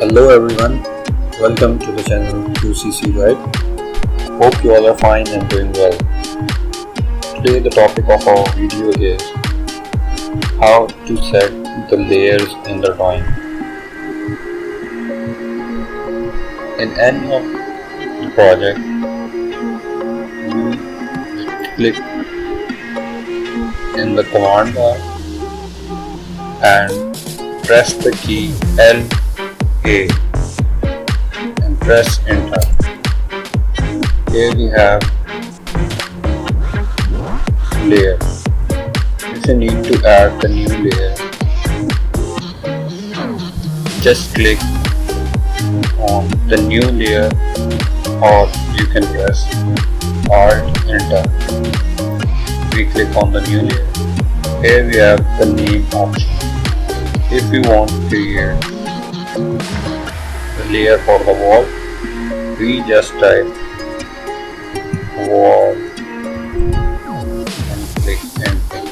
Hello everyone, welcome to the channel UCC Guide. Hope you all are fine and doing well. Today the topic of our video is how to set the layers in the drawing. In any of the project, you click in the command bar and press the key LA and press enter. Here we have layer. If you need to add the new layer, just click on the new layer or you can press Alt enter. We click on the new layer. Here we have the name option. If you want to create the layer for the wall, we just type wall and click enter.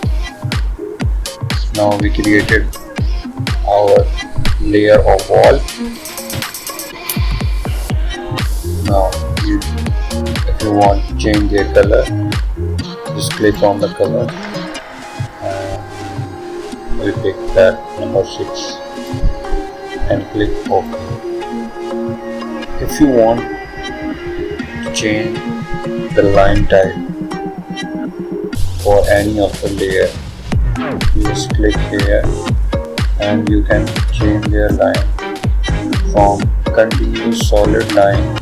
Now we created our layer of wall. Now if you want to change the color, just click on the color and we pick that number 6 and click OK. If you want to change the line type for any of the layer, you just click here and you can change their line from continuous solid line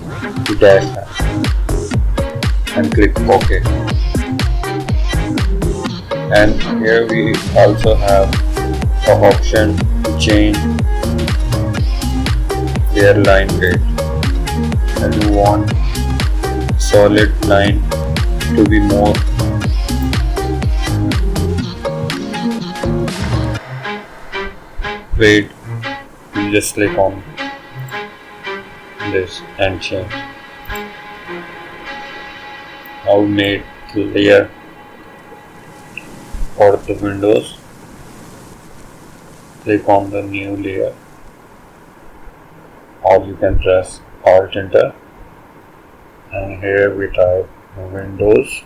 to dash line and click OK. And here we also have an option to change their line weight, and you want solid line to be more weight, you just click on this and change. Now we made the layer for the windows. Click on the new layer or you can press Alt enter and here we type windows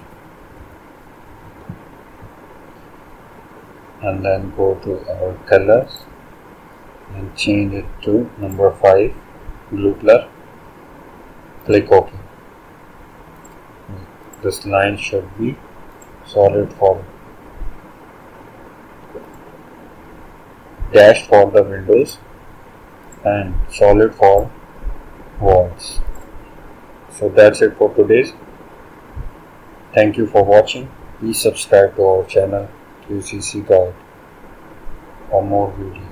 and then go to our colors and change it to number 5 blue color. Click OK. This line should be solid for dash for the windows and solid for walls. So that's it for today's. Thank you for watching. Please subscribe to our channel UCC Guide for more videos.